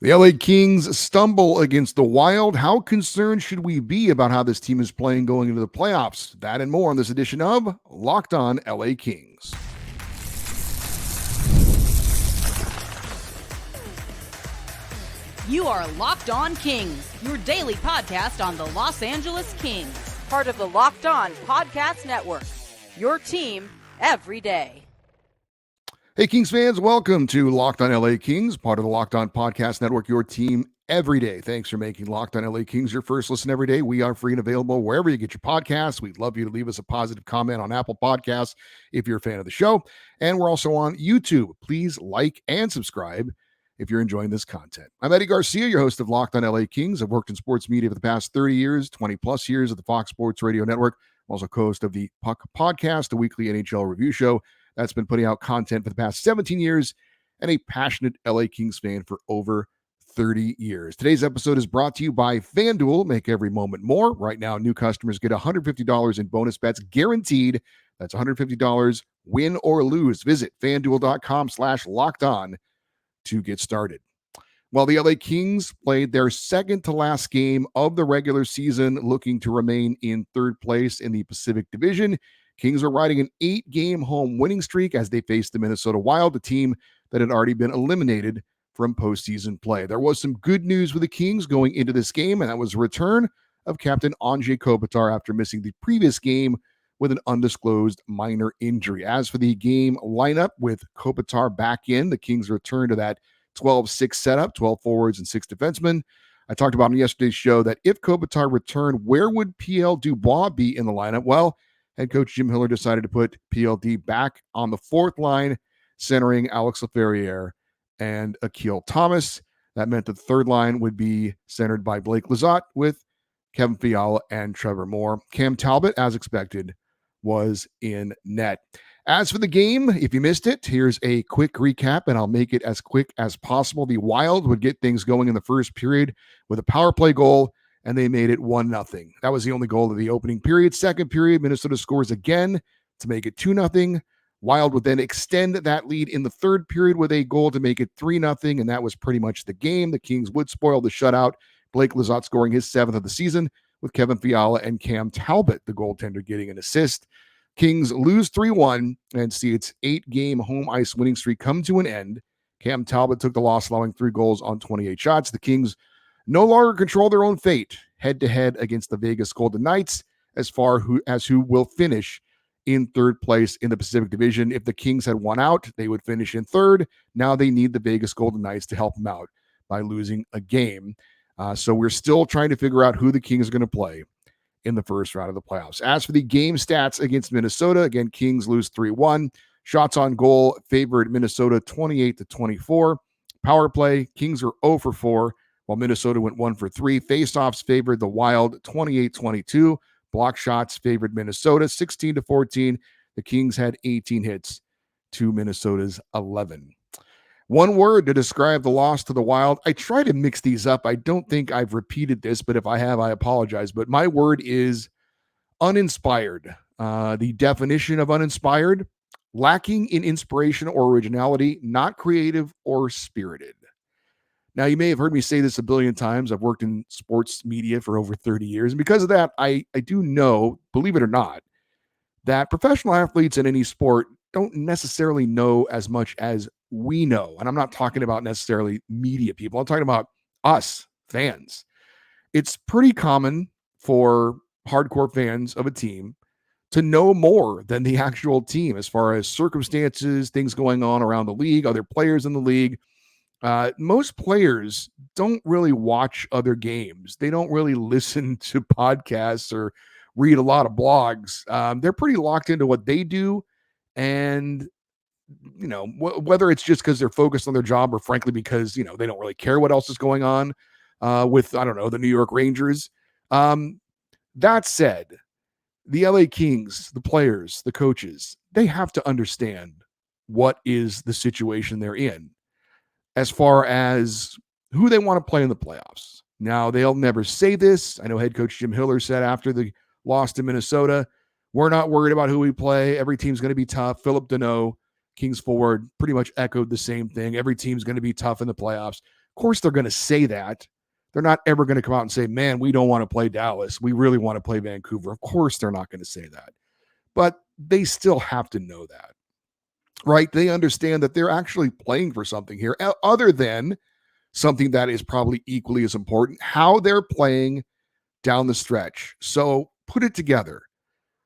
The LA Kings stumble against the Wild. How concerned should we be about how this team is playing going into the playoffs? That and more on this edition of Locked On LA Kings. You are Locked On Kings, your daily podcast on the Los Angeles Kings, part of the Locked On Podcast Network, your team every day. Hey, Kings fans, welcome to Locked On LA Kings, part of the Locked On Podcast Network, your team every day. Thanks for making Locked On LA Kings your first listen every day. We are free and available wherever you get your podcasts. We'd love you to leave us a positive comment on Apple Podcasts if you're a fan of the show. And we're also on YouTube. Please like and subscribe if you're enjoying this content. I'm Eddie Garcia, your host of Locked On LA Kings. I've worked in sports media for the past 30 years, 20 plus years at the Fox Sports Radio Network. I'm also co-host of the Puck Podcast, a weekly NHL review show that's been putting out content for the past 17 years, and a passionate LA Kings fan for over 30 years. Today's episode is brought to you by FanDuel. Make every moment more. Right now, new customers get $150 in bonus bets guaranteed. That's $150 win or lose. Visit FanDuel.com/lockedon to get started. While the LA Kings played their second to last game of the regular season, looking to remain in third place in the Pacific Division, Kings are riding an 8-game home winning streak as they face the Minnesota Wild, a team that had already been eliminated from postseason play. There was some good news with the Kings going into this game, and that was the return of Captain Anze Kopitar after missing the previous game with an undisclosed minor injury. As for the game lineup with Kopitar back in, the Kings return to that 12-6 setup, 12 forwards and 6 defensemen. I talked about on yesterday's show that if Kopitar returned, where would PL Dubois be in the lineup? Well, head coach Jim Hiller decided to put PLD back on the fourth line, centering Alex Laferriere and Akil Thomas. That meant the third line would be centered by Blake Lizotte with Kevin Fiala and Trevor Moore. Cam Talbot, as expected, was in net. As for the game, if you missed it, here's a quick recap, and I'll make it as quick as possible. The Wild would get things going in the first period with a power play goal, and they made it 1-0. That was the only goal of the opening period. Second period, Minnesota scores again to make it 2-0. Wild would then extend that lead in the third period with a goal to make it 3-0, and that was pretty much the game. The Kings would spoil the shutout. Blake Lizotte scoring his 7th of the season, with Kevin Fiala and Cam Talbot, the goaltender, getting an assist. Kings lose 3-1 and see its 8-game home ice winning streak come to an end. Cam Talbot took the loss, allowing 3 goals on 28 shots. The Kings no longer control their own fate head-to-head against the Vegas Golden Knights as far as who will finish in third place in the Pacific Division. If the Kings had won out, they would finish in third. Now they need the Vegas Golden Knights to help them out by losing a game. So we're still trying to figure out who the Kings are going to play in the first round of the playoffs. As for the game stats against Minnesota, again, Kings lose 3-1. Shots on goal favored Minnesota 28-24. Power play, Kings are 0 for 4, while Minnesota went 1 for 3. Faceoffs favored the Wild 28-22. Block shots favored Minnesota 16-14. The Kings had 18 hits to Minnesota's 11. One word to describe the loss to the Wild. I try to mix these up. I don't think I've repeated this, but if I have, I apologize. But my word is uninspired. The definition of uninspired: lacking in inspiration or originality, not creative or spirited. Now, you may have heard me say this a billion times. I've worked in sports media for over 30 years. And because of that, I do know, believe it or not, that professional athletes in any sport don't necessarily know as much as we know. And I'm not talking about necessarily media people. I'm talking about us, fans. It's pretty common for hardcore fans of a team to know more than the actual team as far as circumstances, things going on around the league, other players in the league. Most players don't really watch other games. They don't really listen to podcasts or read a lot of blogs. They're pretty locked into what they do. And, you know, whether it's just because they're focused on their job or frankly because, you know, they don't really care what else is going on with, I don't know, the New York Rangers. That said, the LA Kings, the players, the coaches, they have to understand what is the situation they're in as far as who they want to play in the playoffs. Now, they'll never say this. I know head coach Jim Hiller said after the loss to Minnesota, we're not worried about who we play. Every team's going to be tough. Philip Deneau, Kings forward, pretty much echoed the same thing. Every team's going to be tough in the playoffs. course, they're going to say that. They're not ever going to come out and say, man, we don't want to play Dallas. We really want to play Vancouver. Of course, they're not going to say that. But they still have to know that, right? They understand that they're actually playing for something here, other than something that is probably equally as important, how they're playing down the stretch. So put it together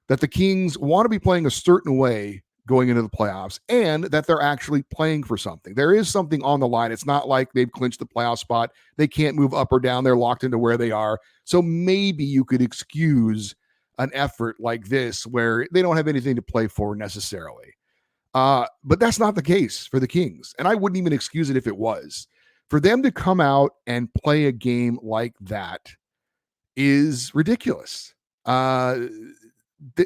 that the Kings want to be playing a certain way going into the playoffs, and that they're actually playing for something. There is something on the line. It's not like they've clinched the playoff spot. They can't move up or down. They're locked into where they are. So maybe you could excuse an effort like this where they don't have anything to play for necessarily. But that's not the case for the Kings. And I wouldn't even excuse it if it was. For them to come out and play a game like that is ridiculous.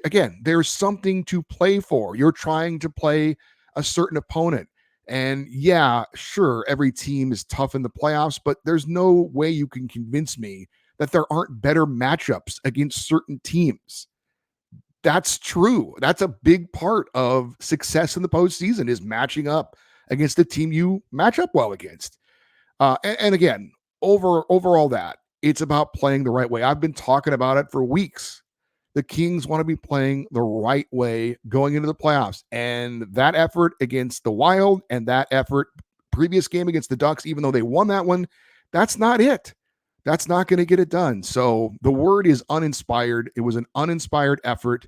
Again, there's something to play for. You're trying to play a certain opponent. And yeah, sure, every team is tough in the playoffs, but there's no way you can convince me that there aren't better matchups against certain teams. That's true. That's a big part of success in the postseason, is matching up against the team you match up well against. And again, overall that, it's about playing the right way. I've been talking about it for weeks. The Kings want to be playing the right way going into the playoffs. And that effort against the Wild and that effort previous game against the Ducks, even though they won that one, that's not it. That's not going to get it done. So the word is uninspired. It was an uninspired effort.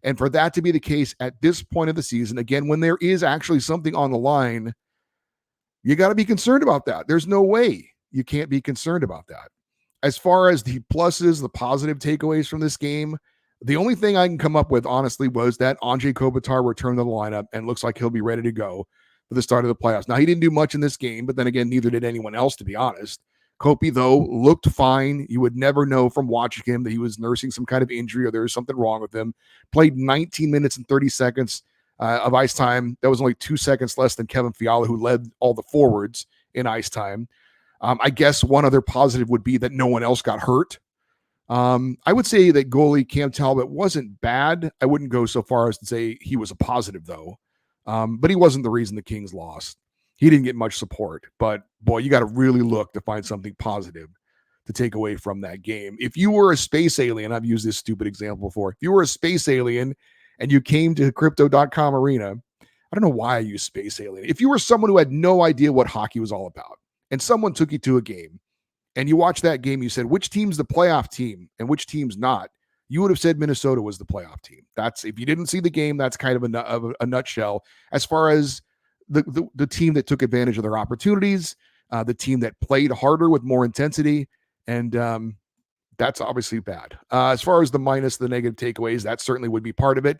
And for that to be the case at this point of the season, again, when there is actually something on the line, you got to be concerned about that. There's no way you can't be concerned about that. As far as the pluses, the positive takeaways from this game, the only thing I can come up with, honestly, was that Anze Kopitar returned to the lineup and looks like he'll be ready to go for the start of the playoffs. Now, he didn't do much in this game, but then again, neither did anyone else, to be honest. Kopi, though, looked fine. You would never know from watching him that he was nursing some kind of injury or there was something wrong with him. Played 19 minutes and 30 seconds of ice time. That was only 2 seconds less than Kevin Fiala, who led all the forwards in ice time. I guess one other positive would be that no one else got hurt. I would say that goalie Cam Talbot wasn't bad. I wouldn't go so far as to say he was a positive, though. But he wasn't the reason the Kings lost. He didn't get much support. But, boy, you got to really look to find something positive to take away from that game. If you were a space alien, I've used this stupid example before. If you were a space alien and you came to Crypto.com Arena, I don't know why I use space alien. If you were someone who had no idea what hockey was all about and someone took you to a game, and you watch that game, you said, which team's the playoff team and which team's not, you would have said Minnesota was the playoff team. That's, if you didn't see the game, that's kind of a nutshell as far as the team that took advantage of their opportunities, the team that played harder with more intensity, and that's obviously bad. As far as the minus, the negative takeaways, that certainly would be part of it.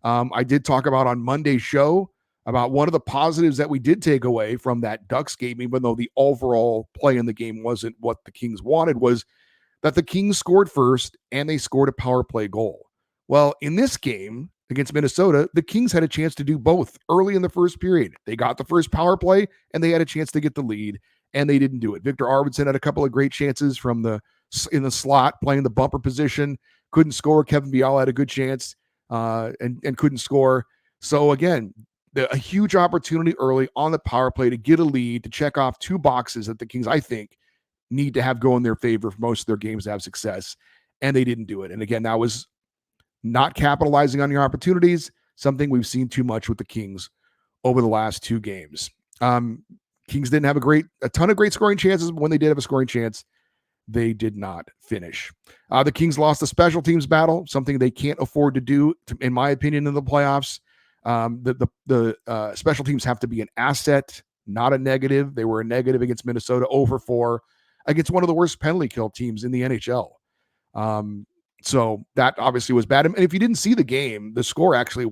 I did talk about on Monday's show about one of the positives that we did take away from that Ducks game, even though the overall play in the game wasn't what the Kings wanted, was that the Kings scored first and they scored a power play goal. Well, in this game against Minnesota, the Kings had a chance to do both early in the first period. They got the first power play and they had a chance to get the lead, and they didn't do it. Victor Arvidsson had a couple of great chances in the slot, playing the bumper position, couldn't score. Kevin Fiala had a good chance and couldn't score. So again, a huge opportunity early on the power play to get a lead, to check off two boxes that the Kings, I think, need to have go in their favor for most of their games to have success, and they didn't do it. And again, that was not capitalizing on your opportunities, something we've seen too much with the Kings over the last two games. Kings didn't have a ton of great scoring chances, but when they did have a scoring chance, they did not finish. The Kings lost the special teams battle, something they can't afford to do, in my opinion, in the playoffs. The special teams have to be an asset, not a negative. They were a negative against Minnesota, 0-4 against one of the worst penalty kill teams in the NHL. So that obviously was bad. And if you didn't see the game, the score actually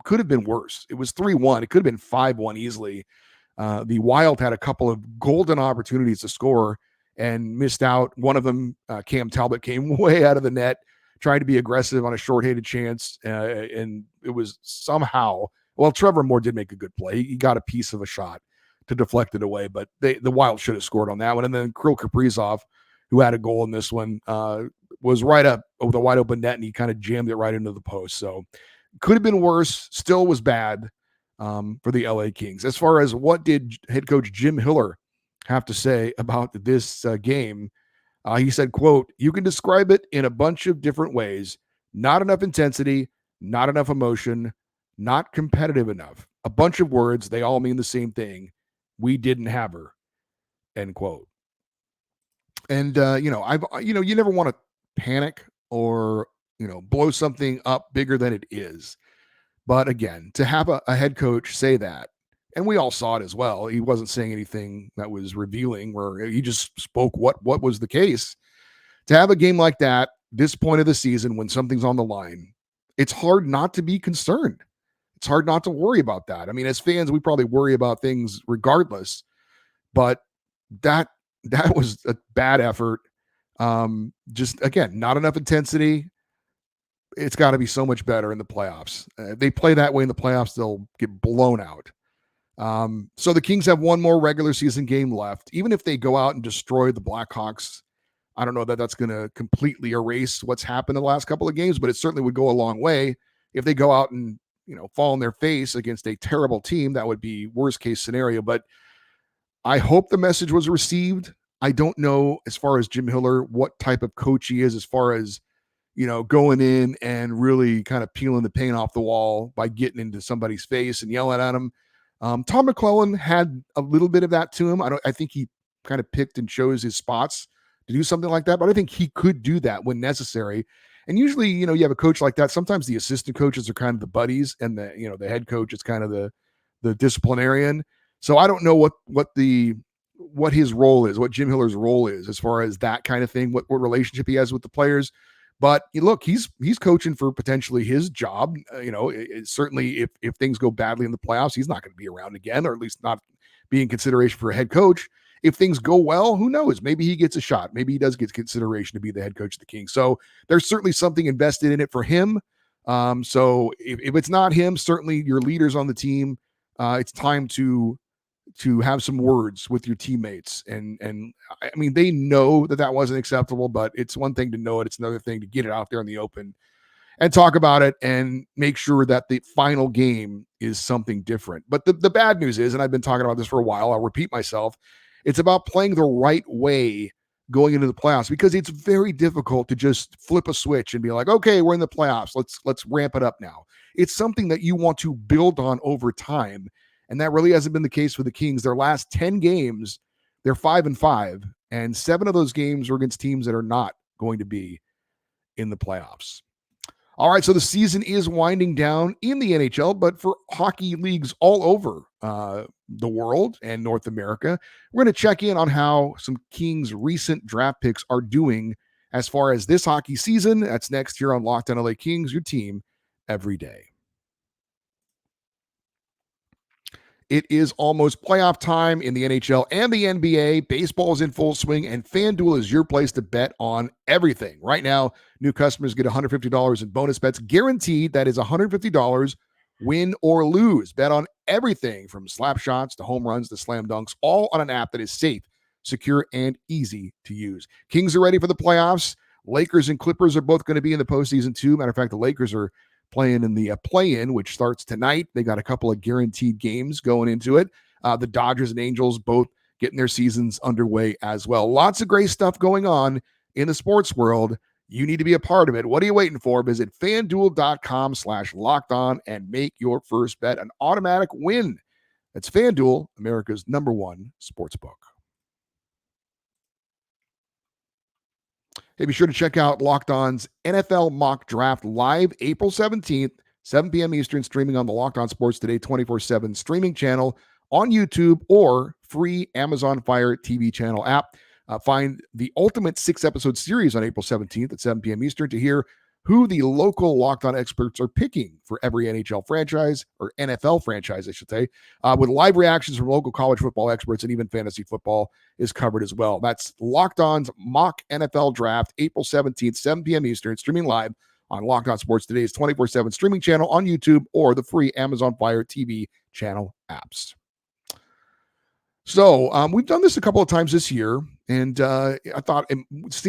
could have been worse. It was 3-1. It could have been 5-1 easily. The Wild had a couple of golden opportunities to score and missed out. One of them, Cam Talbot, came way out of the net, trying to be aggressive on a shorthanded chance, and it was somehow, well, Trevor Moore did make a good play. He got a piece of a shot to deflect it away, but the Wild should have scored on that one. And then Kirill Kaprizov, who had a goal in this one, was right up with a wide open net, and he kind of jammed it right into the post. So could have been worse, still was bad for the LA Kings. As far as what did head coach Jim Hiller have to say about this game. He said, quote, "You can describe it in a bunch of different ways. Not enough intensity, not enough emotion, not competitive enough. A bunch of words. They all mean the same thing. We didn't have her," end quote. And, you never want to panic or, blow something up bigger than it is. But again, to have a head coach say that, and we all saw it as well. He wasn't saying anything that was revealing, where he just spoke what was the case. To have a game like that, this point of the season, when something's on the line, it's hard not to be concerned. It's hard not to worry about that. I mean, as fans, we probably worry about things regardless, but that was a bad effort. Just again, not enough intensity. It's got to be so much better in the playoffs. They play that way in the playoffs, they'll get blown out. So the Kings have one more regular season game left. Even if they go out and destroy the Blackhawks, I don't know that that's going to completely erase what's happened in the last couple of games, but it certainly would go a long way. If they go out and, fall on their face against a terrible team, that would be worst case scenario. But I hope the message was received. I don't know, as far as Jim Hiller, what type of coach he is, as far as, going in and really kind of peeling the paint off the wall by getting into somebody's face and yelling at them. Tom McClellan had a little bit of that to him. I think he kind of picked and chose his spots to do something like that, but I think he could do that when necessary. And usually, you have a coach like that. Sometimes the assistant coaches are kind of the buddies, and the head coach is kind of the disciplinarian. So I don't know what his role is, what Jim Hiller's role is, as far as that kind of thing, what relationship he has with the players. But look, he's coaching for potentially his job. Certainly if things go badly in the playoffs, he's not going to be around again, or at least not be in consideration for a head coach. If things go well, who knows? Maybe he gets a shot. Maybe he does get consideration to be the head coach of the Kings. So there's certainly something invested in it for him. So if it's not him, certainly your leaders on the team, it's time to have some words with your teammates. And I mean, they know that wasn't acceptable, but it's one thing to know it. It's another thing to get it out there in the open and talk about it and make sure that the final game is something different. But the bad news is, and I've been talking about this for a while, I'll repeat myself, it's about playing the right way going into the playoffs, because it's very difficult to just flip a switch and be like, okay, we're in the playoffs. Let's ramp it up now. It's something that you want to build on over time. And that really hasn't been the case for the Kings. Their last 10 games, they're 5-5, and 7 of those games are against teams that are not going to be in the playoffs. All right, so the season is winding down in the NHL, but for hockey leagues all over the world and North America, we're going to check in on how some Kings recent draft picks are doing as far as this hockey season. That's next here on Locked On LA Kings, your team every day. It is almost playoff time in the NHL and the NBA. Baseball is in full swing, and FanDuel is your place to bet on everything. Right now, new customers get $150 in bonus bets guaranteed. That is $150, win or lose. Bet on everything from slap shots to home runs to slam dunks, all on an app that is safe, secure, and easy to use. Kings are ready for the playoffs. Lakers and Clippers are both going to be in the postseason too. Matter of fact, the Lakers are playing in the play-in, which starts tonight. They got a couple of guaranteed games going into it. The Dodgers and Angels both getting their seasons underway as well. Lots of great stuff going on in the sports world. You need to be a part of it. What are you waiting for? Visit FanDuel.com/lockedon and make your first bet an automatic win. That's FanDuel, America's #1 sportsbook. Hey, be sure to check out Locked On's NFL Mock Draft live April 17th, 7 p.m. Eastern, streaming on the Locked On Sports Today 24/7 streaming channel on YouTube or free Amazon Fire TV channel app. Find the ultimate 6-episode series on April 17th at 7 p.m. Eastern to hear who the local Locked On experts are picking for every NHL franchise, or NFL franchise, I should say, with live reactions from local college football experts, and even fantasy football is covered as well. That's Locked On's Mock NFL Draft, April 17th, 7 p.m. Eastern, streaming live on Locked On Sports Today's 24/7 streaming channel on YouTube or the free Amazon Fire TV channel apps. So we've done this a couple of times this year, and I thought,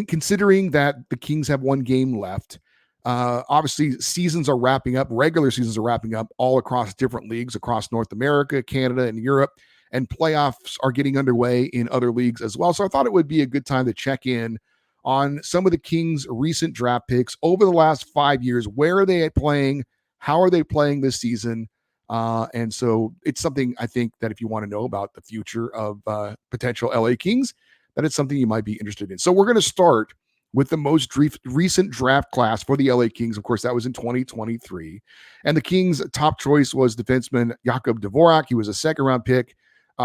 considering that the Kings have one game left, obviously seasons are wrapping up, regular seasons are wrapping up all across different leagues across North America, Canada, and Europe. and playoffs are getting underway in other leagues as well. So I thought it would be a good time to check in on some of the Kings' recent draft picks over the last 5 years. Where are they playing? How are they playing this season? And so it's something I think that if you want to know about the future of potential LA Kings, that it's something you might be interested in. So we're going to start with the most recent draft class for the LA Kings. Of course, that was in 2023. And the Kings' top choice was defenseman Jakub Dvorak. He was a second-round pick.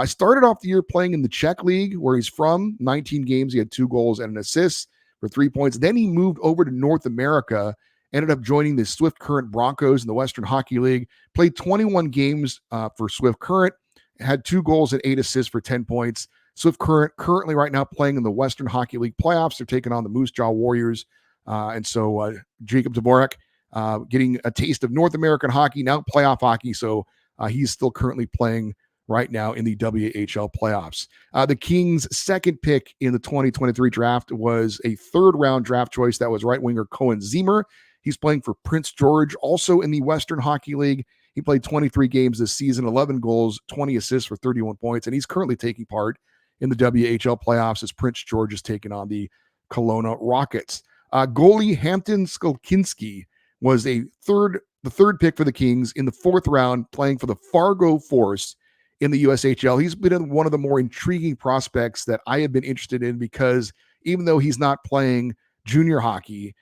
Started off the year playing in the Czech League, where he's from. 19 games, he had 2 goals and an assist for 3 points. Then he moved over to North America, ended up joining the Swift Current Broncos in the Western Hockey League, played 21 games for Swift Current, had 2 goals and 8 assists for 10 points. Swift Current currently right now playing in the Western Hockey League playoffs. They're taking on the Moose Jaw Warriors. And so Jakub Dvorak getting a taste of North American hockey, now playoff hockey. So he's still currently playing right now in the WHL playoffs. The Kings' second pick in the 2023 draft was a third-round draft choice. That was right winger Cohen Ziemer. He's playing for Prince George, also in the Western Hockey League. He played 23 games this season, 11 goals, 20 assists for 31 points, and he's currently taking part in the WHL playoffs as Prince George is taking on the Kelowna Rockets. Goalie Hampton Skolkinski was the third pick for the Kings in the 4th round, playing for the Fargo Force in the USHL. He's been one of the more intriguing prospects that I have been interested in because even though he's not playing junior hockey,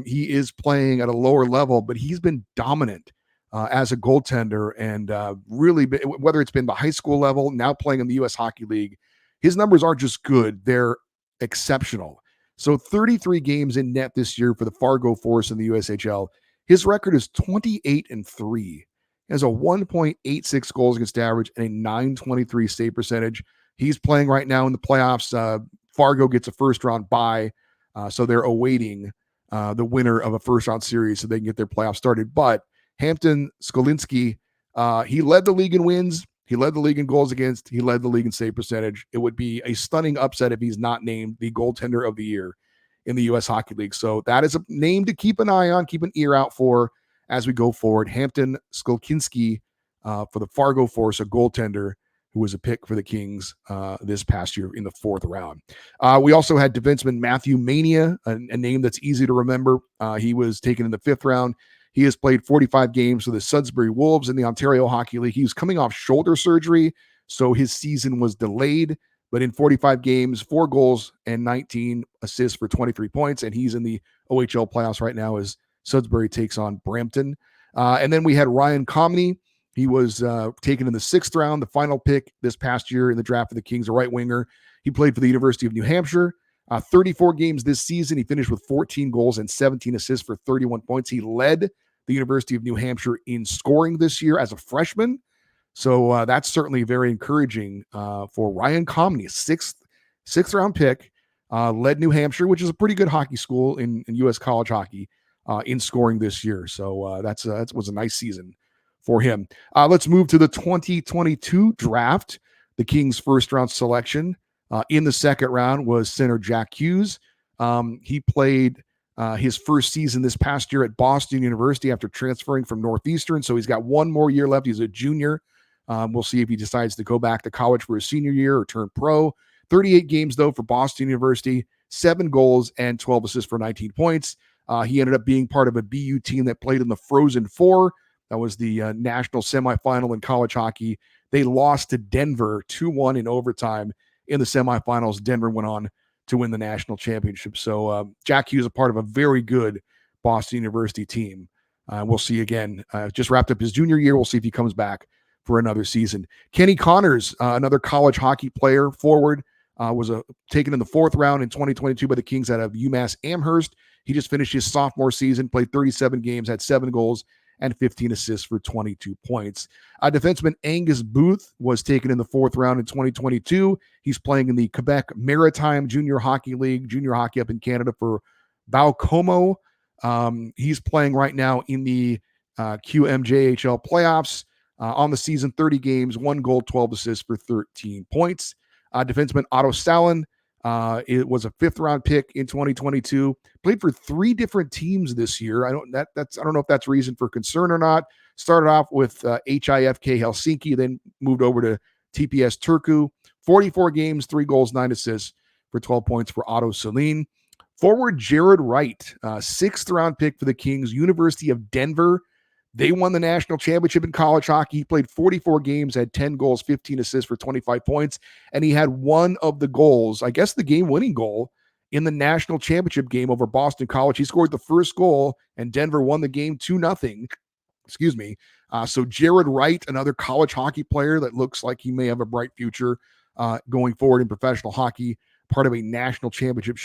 he is playing at a lower level, but he's been dominant as a goaltender and really, whether it's been the high school level, now playing in the U.S. Hockey League, his numbers aren't just good, they're exceptional. So 33 games in net this year for the Fargo Force in the USHL. His record is 28-3. He has a 1.86 goals against average and a 923 save percentage. He's playing right now in the playoffs. Fargo gets a first-round bye, so they're awaiting the winner of a first-round series so they can get their playoffs started. But Hampton Skolinski, he led the league in wins. He led the league in goals against. He led the league in save percentage. It would be a stunning upset if he's not named the goaltender of the year in the U.S. Hockey League. So that is a name to keep an eye on, keep an ear out for as we go forward. Hampton Skolkinski for the Fargo Force, a goaltender who was a pick for the Kings this past year in the 4th round. We also had defenseman Matthew Mania, a name that's easy to remember. He was taken in the 5th round. He has played 45 games for the Sudbury Wolves in the Ontario Hockey League. He was coming off shoulder surgery, so his season was delayed. But in 45 games, 4 goals and 19 assists for 23 points, and he's in the OHL playoffs right now as Sudbury takes on Brampton. And then we had Ryan Comrie. He was taken in the 6th round, the final pick this past year in the draft for the Kings, a right winger. He played for the University of New Hampshire. 34 games this season. He finished with 14 goals and 17 assists for 31 points. He led the University of New Hampshire in scoring this year as a freshman. So that's certainly very encouraging for Ryan Comrie, sixth round pick, led New Hampshire, which is a pretty good hockey school in U.S. college hockey, in scoring this year. So that was a nice season for him. Let's move to the 2022 draft. The Kings' first round selection in the 2nd round was center Jack Hughes. He played his first season this past year at Boston University after transferring from Northeastern. So he's got 1 more year left. He's a junior. We'll see if he decides to go back to college for his senior year or turn pro. 38 games, though, for Boston University, 7 goals and 12 assists for 19 points. He ended up being part of a BU team that played in the Frozen Four. That was the national semifinal in college hockey. They lost to Denver 2-1 in overtime in the semifinals. Denver went on to win the national championship. So Jack Hughes is a part of a very good Boston University team. We'll see again. Just wrapped up his junior year. We'll see if he comes back for another season. Kenny Connors, another college hockey player, forward, was taken in the 4th round in 2022 by the Kings out of UMass Amherst. He just finished his sophomore season, played 37 games, had 7 goals and 15 assists for 22 points. Defenseman Angus Booth was taken in the 4th round in 2022. He's playing in the Quebec Maritime Junior Hockey League, junior hockey up in Canada for Baucomo. He's playing right now in the QMJHL playoffs. On the season, 30 games, 1 goal, 12 assists for 13 points. Defenseman Otto Stalin, it was a 5th round pick in 2022. Played for 3 different teams this year. I don't know if that's reason for concern or not. Started off with HIFK Helsinki, then moved over to TPS Turku, 44 games, 3 goals, 9 assists for 12 points for Otto Selin. Forward Jared Wright, 6th round pick for the Kings, University of Denver. They won the national championship in college hockey. He played 44 games, had 10 goals, 15 assists for 25 points, and he had one of the goals, I guess the game-winning goal, in the national championship game over Boston College. He scored the first goal, and Denver won the game 2-0. Excuse me. So Jared Wright, another college hockey player that looks like he may have a bright future going forward in professional hockey, part of a national championship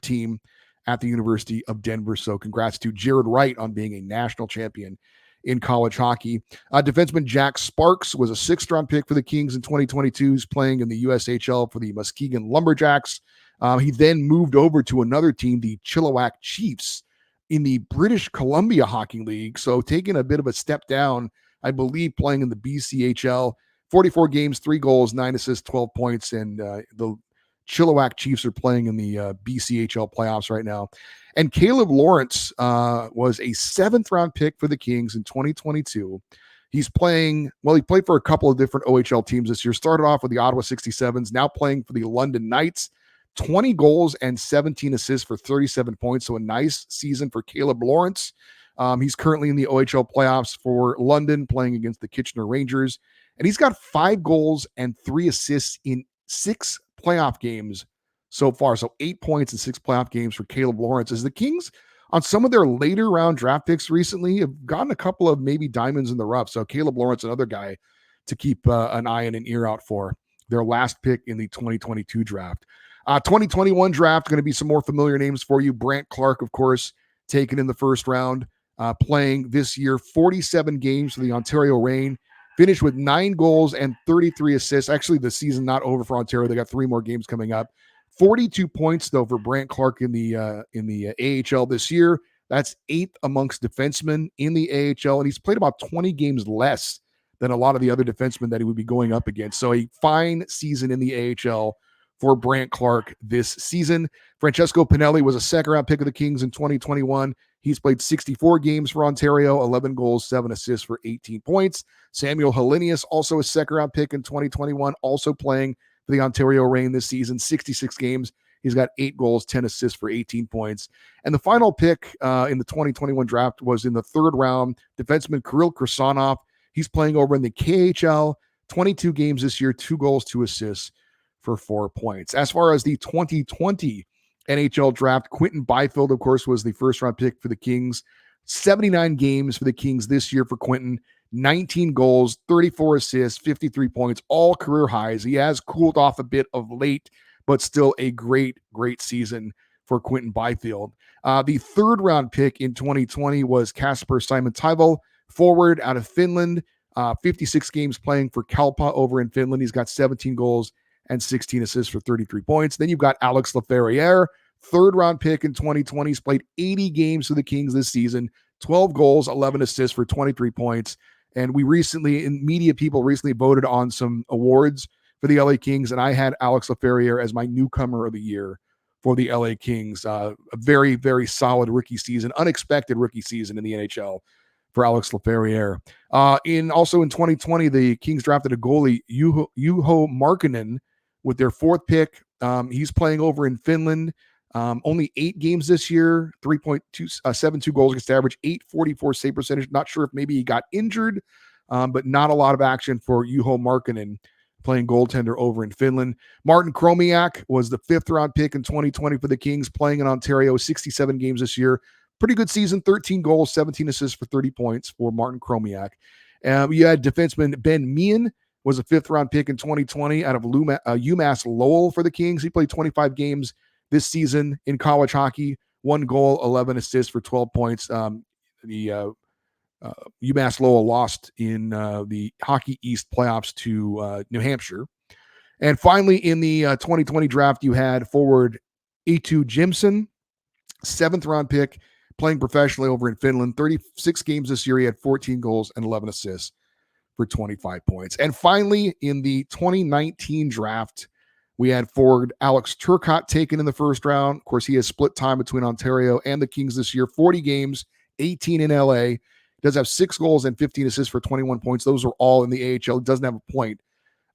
team at the University of Denver. So congrats to Jared Wright on being a national champion in college hockey. Defenseman Jack Sparks was a 6th round pick for the Kings in 2022. He's playing in the USHL for the Muskegon Lumberjacks. He then moved over to another team, the Chilliwack Chiefs, in the British Columbia Hockey League. So taking a bit of a step down, I believe, playing in the BCHL. 44 games, 3 goals, 9 assists, 12 points, and the Chilliwack Chiefs are playing in the BCHL playoffs right now. And Caleb Lawrence was a 7th round pick for the Kings in 2022. He's playing, well, he played for a couple of different OHL teams this year. Started off with the Ottawa 67s, now playing for the London Knights. 20 goals and 17 assists for 37 points. So a nice season for Caleb Lawrence. He's currently in the OHL playoffs for London, playing against the Kitchener Rangers. And he's got 5 goals and 3 assists in 6 playoff games so far. So 8 points in 6 playoff games for Caleb Lawrence. As the Kings, on some of their later round draft picks recently, have gotten a couple of maybe diamonds in the rough. So Caleb Lawrence, another guy to keep an eye and an ear out for. Their last pick in the 2022 draft. 2021 draft, going to be some more familiar names for you. Brant Clark, of course, taken in the first round, playing this year 47 games for the Ontario Reign. Finished with 9 goals and 33 assists. Actually, the season not over for Ontario. They got 3 more games coming up. 42 points, though, for Brant Clark in the AHL this year. That's 8th amongst defensemen in the AHL, and he's played about 20 games less than a lot of the other defensemen that he would be going up against. So a fine season in the AHL for Brant Clark this season. Francesco Pinelli was a 2nd-round pick of the Kings in 2021. He's played 64 games for Ontario, 11 goals, 7 assists for 18 points. Samuel Helenius, also a 2nd-round pick in 2021, also playing for the Ontario Reign this season, 66 games. He's got 8 goals, 10 assists for 18 points. And the final pick in the 2021 draft was in the 3rd round, defenseman Kirill Kirsanov. He's playing over in the KHL, 22 games this year, 2 goals, 2 assists for 4 points. As far as the 2020 NHL draft, Quentin Byfield, of course, was the 1st-round pick for the Kings. 79 games for the Kings this year for Quentin. 19 goals, 34 assists, 53 points, all career highs. He has cooled off a bit of late, but still a great, great season for Quentin Byfield. The 3rd-round pick in 2020 was Kasper Simon-Taival, forward out of Finland. 56 games playing for Kalpa over in Finland. He's got 17 goals and 16 assists for 33 points. Then you've got Alex Laferriere, 3rd-round pick in 2020. He's played 80 games for the Kings this season, 12 goals, 11 assists for 23 points. And we recently, in media people recently voted on some awards for the LA Kings, and I had Alex Laferriere as my newcomer of the year for the LA Kings. A very, very solid rookie season, unexpected rookie season in the NHL for Alex Laferriere. Also in 2020, the Kings drafted a goalie, Juho Markkanen, with their 4th pick. He's playing over in Finland. Only 8 games this year, 3.72 goals against average, 844 save percentage. Not sure if maybe he got injured, but not a lot of action for Juho Markkanen playing goaltender over in Finland. Martin Kromiak was the 5th-round pick in 2020 for the Kings, playing in Ontario, 67 games this year. Pretty good season, 13 goals, 17 assists for 30 points for Martin Kromiak. You had defenseman Ben Meehan, was a 5th-round pick in 2020 out of UMass Lowell for the Kings. He played 25 games this season in college hockey, 1 goal, 11 assists for 12 points. UMass Lowell lost in the Hockey East playoffs to New Hampshire. And finally, in the 2020 draft, you had forward Eetu Jimson, 7th-round pick, playing professionally over in Finland. 36 games this year. He had 14 goals and 11 assists for 25 points. And finally, in the 2019 draft, we had forward Alex Turcotte taken in the 1st round. Of course, he has split time between Ontario and the Kings this year. 40 games, 18 in LA. He does have 6 goals and 15 assists for 21 points. Those are all in the AHL. He doesn't have a point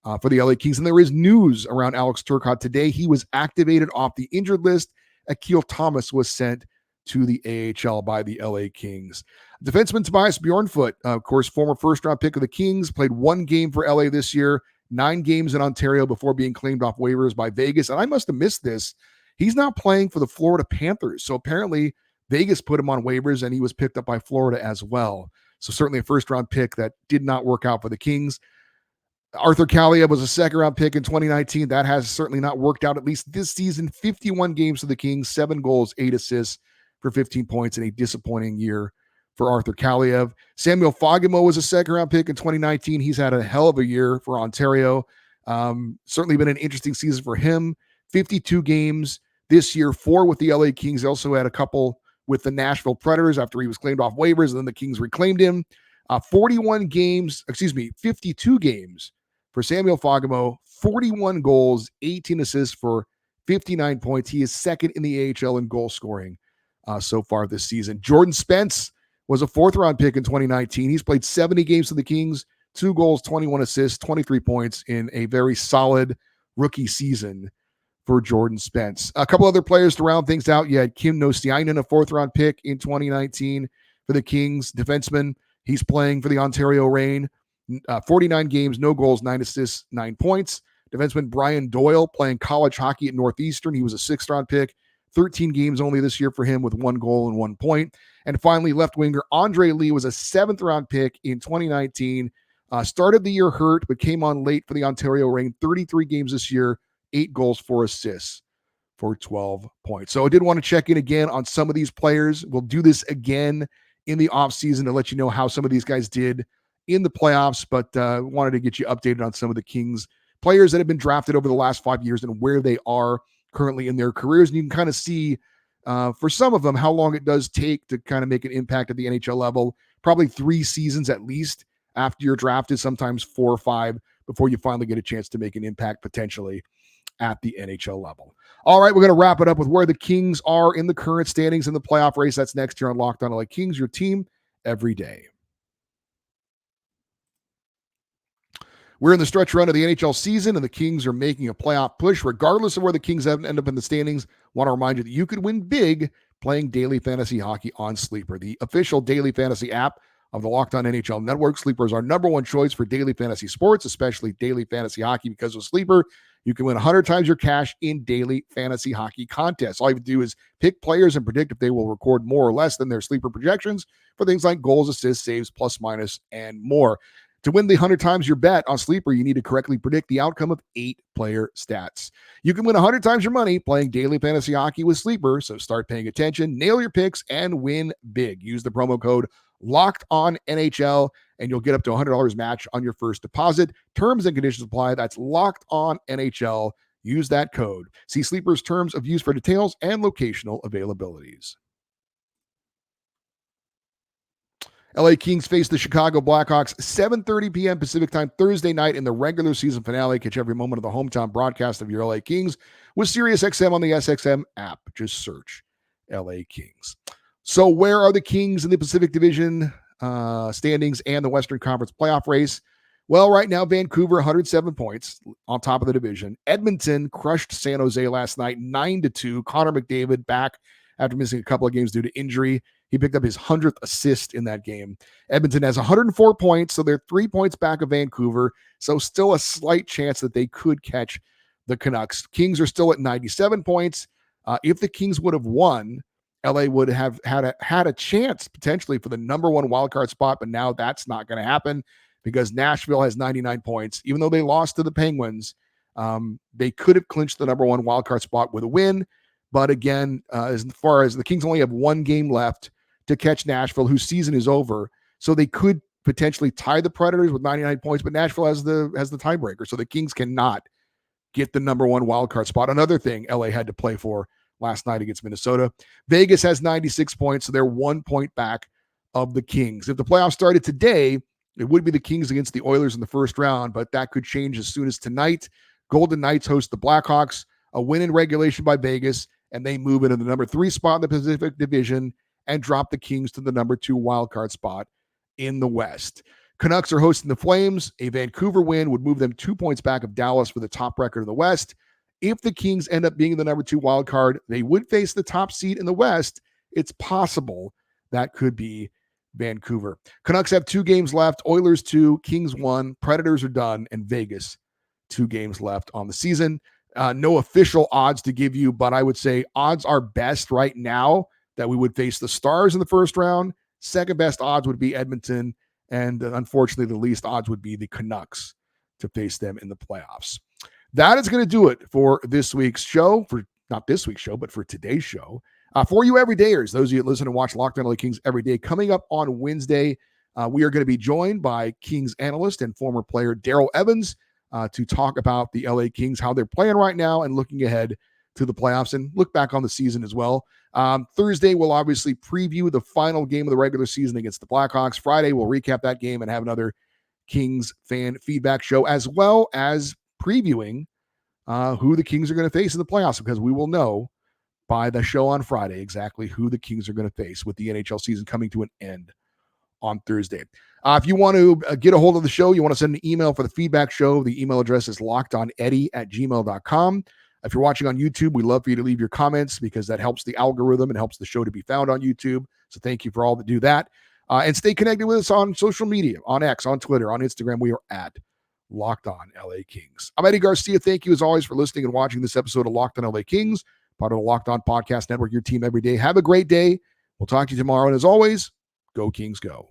for the LA Kings. And there is news around Alex Turcotte today. He was activated off the injured list. Akil Thomas was sent to the AHL by the LA Kings. Defenseman Tobias Bjornfoot, of course, former first-round pick of the Kings, played 1 game for LA this year, 9 games in Ontario before being claimed off waivers by Vegas. And I must have missed this. He's not playing for the Florida Panthers. So apparently Vegas put him on waivers and he was picked up by Florida as well. So certainly a first-round pick that did not work out for the Kings. Arthur Kaliyev was a second-round pick in 2019. That has certainly not worked out, at least this season. 51 games for the Kings, 7 goals, 8 assists for 15 points in a disappointing year for Arthur Kaliyev. Samuel Fagemo was a second-round pick in 2019. He's had a hell of a year for Ontario. Certainly been an interesting season for him. 52 games this year, 4 with the LA Kings. He also had a couple with the Nashville Predators after he was claimed off waivers, and then the Kings reclaimed him. 52 games for Samuel Fagemo, 41 goals, 18 assists for 59 points. He is second in the AHL in goal scoring so far this season. Jordan Spence was a 4th-round pick in 2019. He's played 70 games for the Kings, 2 goals, 21 assists, 23 points in a very solid rookie season for Jordan Spence. A couple other players to round things out. You had Kim Nostiainen, a 4th-round pick in 2019 for the Kings, defenseman. He's playing for the Ontario Reign. 49 games, no goals, 9 assists, 9 points. Defenseman Brian Doyle playing college hockey at Northeastern. He was a 6th-round pick. 13 games only this year for him with 1 goal and 1 point. And finally, left winger Andre Lee was a 7th-round pick in 2019. Started the year hurt, but came on late for the Ontario Reign. 33 games this year, 8 goals, 4 assists for 12 points. So I did want to check in again on some of these players. We'll do this again in the offseason to let you know how some of these guys did in the playoffs, but wanted to get you updated on some of the Kings players that have been drafted over the last 5 years and where they are currently in their careers. And you can kind of see for some of them how long it does take to kind of make an impact at the NHL level. Probably 3 seasons at least after you're drafted, sometimes 4 or 5 before you finally get a chance to make an impact potentially at the NHL level. All right, we're going to wrap it up with where the Kings are in the current standings in the playoff race. That's next year on Locked On LA Kings, your team every day. We're in the stretch run of the NHL season, and the Kings are making a playoff push. Regardless of where the Kings end up in the standings, want to remind you that you could win big playing daily fantasy hockey on Sleeper, the official daily fantasy app of the Locked On NHL Network. Sleeper is our number one choice for daily fantasy sports, especially daily fantasy hockey, because with Sleeper, you can win 100 times your cash in daily fantasy hockey contests. All you have to do is pick players and predict if they will record more or less than their Sleeper projections for things like goals, assists, saves, plus, minus, and more. To win the 100 times your bet on Sleeper, you need to correctly predict the outcome of 8 player stats. You can win 100 times your money playing daily fantasy hockey with Sleeper, so start paying attention, nail your picks, and win big. Use the promo code LOCKEDONNHL, and you'll get up to $100 match on your first deposit. Terms and conditions apply. That's LOCKEDONNHL. Use that code. See Sleeper's terms of use for details and locational availabilities. LA Kings face the Chicago Blackhawks 7:30 p.m. Pacific time Thursday night in the regular season finale. Catch every moment of the hometown broadcast of your LA Kings with SiriusXM on the SXM app. Just search LA Kings. So where are the Kings in the Pacific Division standings and the Western Conference playoff race? Well, right now, Vancouver, 107 points on top of the division. Edmonton crushed San Jose last night, 9-2. Connor McDavid back after missing a couple of games due to injury. He picked up his 100th assist in that game. Edmonton has 104 points, so they're 3 points back of Vancouver. So still a slight chance that they could catch the Canucks. Kings are still at 97 points. If the Kings would have won, LA would have had a chance potentially for the number 1 wildcard spot, but now that's not going to happen because Nashville has 99 points. Even though they lost to the Penguins, they could have clinched the number 1 wildcard spot with a win. But again, as far as the Kings only have 1 game left to catch Nashville, whose season is over. So they could potentially tie the Predators with 99 points, but Nashville has the tiebreaker. So the Kings cannot get the number 1 wildcard spot. Another thing LA had to play for last night against Minnesota. Vegas has 96 points, so they're 1 point back of the Kings. If the playoffs started today, it would be the Kings against the Oilers in the first round, but that could change as soon as tonight. Golden Knights host the Blackhawks, a win in regulation by Vegas, and they move into the number 3 spot in the Pacific Division and drop the Kings to the number 2 wildcard spot in the West. Canucks are hosting the Flames. A Vancouver win would move them 2 points back of Dallas for the top record in the West. If the Kings end up being the number 2 wild card, they would face the top seed in the West. It's possible that could be Vancouver. Canucks have 2 games left. Oilers 2, Kings 1, Predators are done, and Vegas 2 games left on the season. No official odds to give you, but I would say odds are best right now that we would face the Stars in the first round. Second best odds would be Edmonton, and unfortunately the least odds would be the Canucks to face them in the playoffs. That is going to do it for this week's show, for not this week's show, but for today's show. For you everydayers, those of you that listen and watch Locked On LA Kings every day, coming up on Wednesday, we are going to be joined by Kings analyst and former player Daryl Evans to talk about the LA Kings, how they're playing right now and looking ahead to the playoffs and look back on the season as well. Thursday, we'll obviously preview the final game of the regular season against the Blackhawks. Friday, we'll recap that game and have another Kings fan feedback show, as well as previewing who the Kings are going to face in the playoffs, because we will know by the show on Friday exactly who the Kings are going to face with the NHL season coming to an end on Thursday. If you want to get a hold of the show, you want to send an email for the feedback show, the email address is lockedoneddie@gmail.com. If you're watching on YouTube, we'd love for you to leave your comments because that helps the algorithm and helps the show to be found on YouTube. So thank you for all that do that. And stay connected with us on social media, on X, on Twitter, on Instagram. We are at Locked On LA Kings. I'm Eddie Garcia. Thank you as always for listening and watching this episode of Locked On LA Kings, part of the Locked On Podcast Network, your team every day. Have a great day. We'll talk to you tomorrow. And as always, go Kings, go.